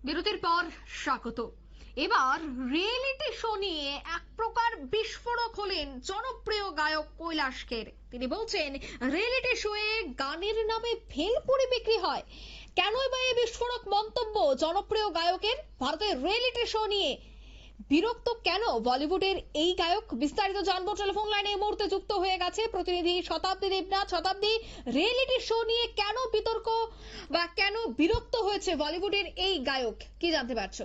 বিরতির পর স্বাগত। এবার রিয়েলিটি শো নিয়ে এক প্রকার বিস্ফোরক হলেন জনপ্রিয় গায়ক কৈলাশ খের। তিনি বলছেন রিয়েলিটি শোয়ে গানের নামে ভেলপুরি বিক্রি হয়। কেনই বা এই বিস্ফোরক মন্তব্য জনপ্রিয় গায়কের? ভারতের রিয়েলিটি শো নিয়ে বিরক্ত কেন বলিউডের এই গায়ক? বিস্তারিত জানবো। টেলিফোন লাইনে এই মুহূর্তে যুক্ত হয়ে গেছে প্রতিনিধি শতাব্দী দেবনাথ। শতাব্দী, রিয়েলিটি শো নিয়ে কেন বিতর্ক বা কেন বিরক্ত হয়েছে বলিউডের এই গায়ক, কি জানতে পারছো?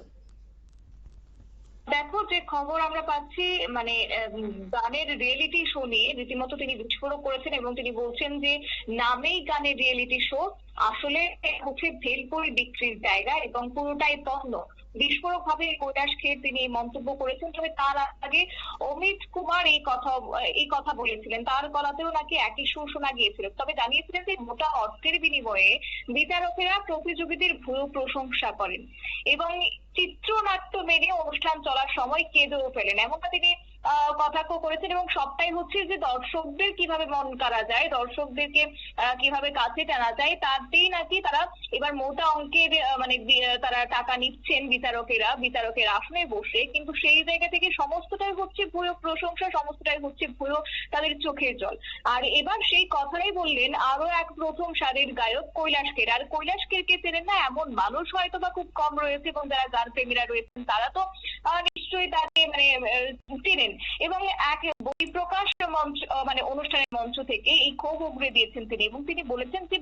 দেখো, যে খবর আমরা পাচ্ছি মানে গানের রিয়েলিটি শো নিয়ে রীতিমতো তিনি বিস্ফোরক করেছেন এবং তিনি বলছেন যে নামেই গানের রিয়েলিটি শো, আসলে হচ্ছে ভেলপুরি বিক্রির জায়গা এবং পুরোটাই পণ্য। বিস্ফোরক ভাবে কৈলাশ খের তিনি মন্তব্য করেছেন। তবে তার আগে অমিত কুমার এই কথা বলেছিলেন, তার গলাতেও নাকি একই সুর শোনা গিয়েছিল। তবে জানিয়েছিলেন যে মোটা অর্থের বিনিময়ে বিচারকেরা প্রতিযোগীদের ভুয়ো প্রশংসা করেন এবং চিত্রনাট্য মেনে অনুষ্ঠান চলার সময় কেঁদেও ফেলেন, এমনটা তিনি কটাক্ষ করেছেন। এবং সবটাই হচ্ছে যে দর্শকদের কিভাবে মন কাড়া যায়, দর্শকদেরকে কিভাবে কাছে টানা যায়, তাতেই নাকি তারা এবার মোটা অঙ্কের তারা টাকা নিচ্ছেন বিচারকের আসনে বসে। কিন্তু সেই জায়গা থেকে সমস্তটাই হচ্ছে ভুয়ো প্রশংসা, সমস্তটাই হচ্ছে ভুয়ো তাদের চোখের জল। আর এবার সেই কথাই বললেন আরো এক প্রথম সারির গায়ক কৈলাশ খের। আর কৈলাশ খেরকে চেনেন না এমন মানুষ হয়তো বা খুব কম রয়েছে, এবং যারা গান প্রেমীরা রয়েছেন তারা তো নিশ্চয়ই তাকে চেনেন। এবং এক বই প্রকাশ মঞ্চ অনুষ্ঠানের মঞ্চ থেকে এই ক্ষোভ উগরে দিয়েছেন তিনি, এবং তিনি বলেছেন যে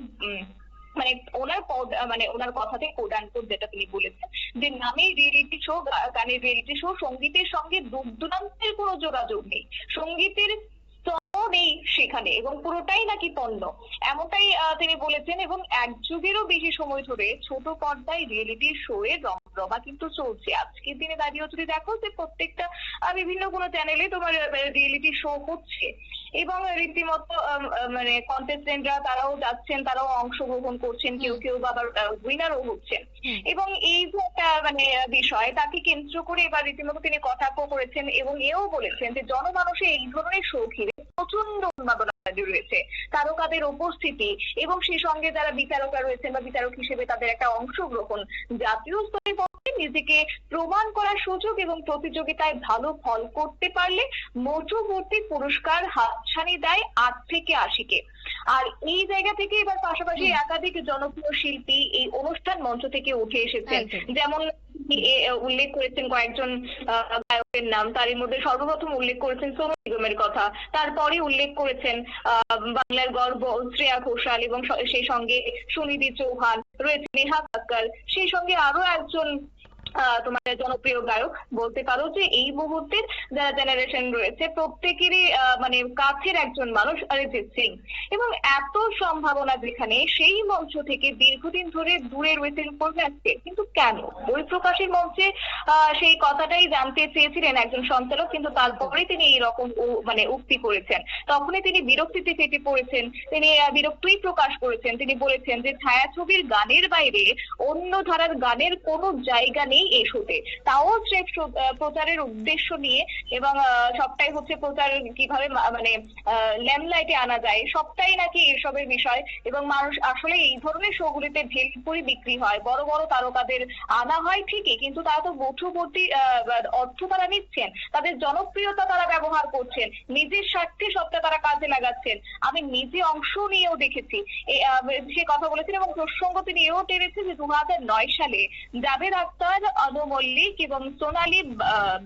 ওনার কথাতে কোড আনকোড যেটা তিনি বলেছেন যে নামে রিয়েলিটি শো, গানের রিয়েলিটি শো, সঙ্গীতের সঙ্গে দূর দূরান্তের কোনো যোগাযোগ নেই, সঙ্গীতের নেই সেখানে, এবং পুরোটাই নাকি পণ্য, এমনটাই তিনি বলেছেন। এবং এক যুগেরও বেশি সময় ধরে ছোট পর্দায় রিয়েলিটি শো এর রমরমা কিন্তু চলছে। আজকের দিনে দাঁড়িয়েও যদি দেখো যে প্রত্যেকটা বিভিন্ন কোনো চ্যানেলে তোমার রিয়েলিটি শো হচ্ছে, এবং রীতিমতো কন্টেস্টেন্টরা তারাও যাচ্ছেন, তারাও অংশগ্রহণ করছেন, কেউ কেউ আবার উইনারও হচ্ছেন। এবং এই যে একটা বিষয়, তাকে কেন্দ্র করে এবার রীতিমতো তিনি কটাক্ষ করেছেন এবং এও বলেছেন যে জনমানুষে এই ধরনের শো ঘিরে প্রচন্ড উন্মাদনা রয়েছে, তারকাদের উপস্থিতি এবং সেই সঙ্গে যারা বিচারকরা রয়েছেন বা বিচারক হিসেবে তাদের একটা অংশগ্রহণ, জাতীয় স্তরের পক্ষে নিজেকে প্রমাণ করার সুযোগ এবং প্রতিযোগিতায় ভালো ফল করতে পারলে মধ্যবর্তী পুরস্কার হাতছানি দেয় 8 থেকে 80-কে। আর এই জায়গা থেকে এবার পাশাপাশি একাধিক জনপ্রিয় শিল্পী এই অনুষ্ঠান মঞ্চ থেকে উঠে এসেছেন। যেমন উল্লেখ করেছেন কয়েকজন গায়কের নাম, তার মধ্যে সর্বপ্রথম উল্লেখ করেছেন সোনু নিগমের কথা, তারপরে উল্লেখ করেছেন বাংলার গর্ব শ্রেয়া ঘোষাল, এবং সেই সঙ্গে সুনিধি চৌহান রয়েছে, নেহা কাক্কর, সেই সঙ্গে আরো একজন তোমার জনপ্রিয় গায়ক বলতে পারো যে এই মুহূর্তের যারা জেনারেশন রয়েছে প্রত্যেকেরই কাছের একজন মানুষ অরিজিৎ সিং। এবং এত সম্ভাবনা যেখানে, সেই মঞ্চ থেকে দীর্ঘদিন ধরে দূরে রয়েছেন কৈলাশ খের। কিন্তু কেন? বই প্রকাশের মঞ্চে সেই কথাটাই জানতে চেয়েছিলেন একজন সঞ্চালক, কিন্তু তারপরে তিনি এইরকম উক্তি করেছেন। তখনই তিনি বিরক্তিতে ফেটে পড়েছেন, তিনি বিরক্তিই প্রকাশ করেছেন। তিনি বলেছেন যে ছায়াছবির গানের বাইরে অন্য ধারার গানের কোনো জায়গা নেই এই শোতে, তাও স্রেফ প্রচারের উদ্দেশ্য নিয়ে, এবং সবটাই হচ্ছে প্রচার কিভাবে ল্যামলাইটে আনা যায়, সবটাই নাকি এসবের বিষয়। এবং মানুষ আসলে এই ধরনের শোগুলিতে ভেলপুরি বিক্রি হয়, বড় বড় তারকাদের আনা হয় ঠিকই, কিন্তু তারা তো মধ্যবর্তী অর্থ তারা নিচ্ছেন, তাদের জনপ্রিয়তা তারা ব্যবহার করছেন, নিজের স্বার্থে সবটা তারা কাজে লাগাচ্ছেন। আমি নিজে অংশ নিয়েও দেখেছি, সে কথা বলেছেন। এবং প্রসঙ্গ তিনি এও টেনেছেন যে 2009 সালে জাভেদ আখতার, অনু মল্লিক এবং সোনালী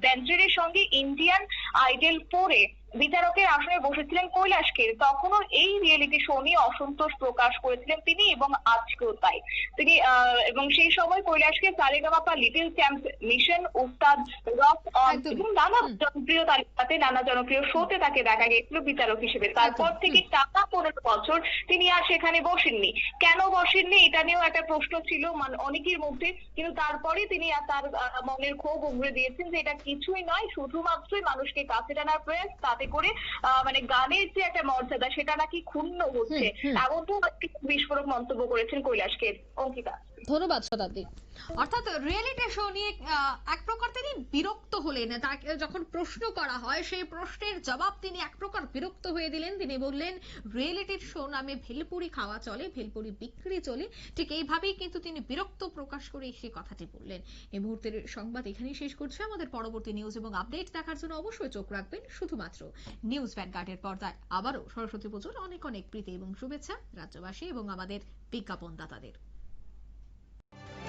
বেন্দ্রের সঙ্গে ইন্ডিয়ান আইডল 4-এ বিচারকের আসনে বসেছিলেন কৈলাশ খের। তখনও এই রিয়েলিটি শো নিয়ে অসন্তোষ প্রকাশ করেছিলেন তিনি, এবং আজকেও তাই তিনি। এবং সেই সময় কৈলাশ খের সারেগামাপা, লিটল চ্যাম্প, মিশন, উস্তাদ, রক অন এবং নানা জনপ্রিয় তালিকাতে, নানা জনপ্রিয় শোতে তাকে দেখা গিয়েছিল বিচারক হিসেবে। তারপর থেকে টানা 15 বছর তিনি আর সেখানে বসেননি। কেন বসেননি এটা নিয়েও একটা প্রশ্ন ছিল অনেকের মধ্যে, কিন্তু তারপরে তিনি তার মনের ক্ষোভ উগরে দিয়েছেন যে এটা কিছুই নয়, শুধুমাত্রই মানুষকে কাছে টানার প্রয়াস, তাতে করে গানের যে একটা মর্যাদা সেটা নাকি ক্ষুণ্ণ হচ্ছে, এমনটাও বিস্ফোরক মন্তব্য করেছেন কৈলাশ খের। অঙ্কিতা। ধন্যবাদ শতাব্দী। অর্থাৎ রিয়েলিটি শো নিয়ে এক প্রকার তিনি বিরক্ত হলেন। তাকে যখন প্রশ্ন করা হয় সেই প্রশ্নের জবাব তিনি এক প্রকার বিরক্ত হয়ে দিলেন। তিনি বললেন রিয়েলিটি শো নামে ভেলপুরি খাওয়া চলে, ভেলপুরি বিক্রি চলে, ঠিক এইভাবেই কিন্তু তিনি বিরক্ত প্রকাশ করে সেই কথাটি বললেন। এই মুহূর্তের সংবাদ এখানেই শেষ করছে। আমাদের পরবর্তী নিউজ এবং আপডেট দেখার জন্য অবশ্যই চোখ রাখবেন শুধুমাত্র নিউজ ভ্যানগার্ডের পর্দায়। আবারও সরস্বতী পুজোর অনেক অনেক প্রীতি এবং শুভেচ্ছা রাজ্যবাসী এবং আমাদের বিজ্ঞাপনদাতাদের।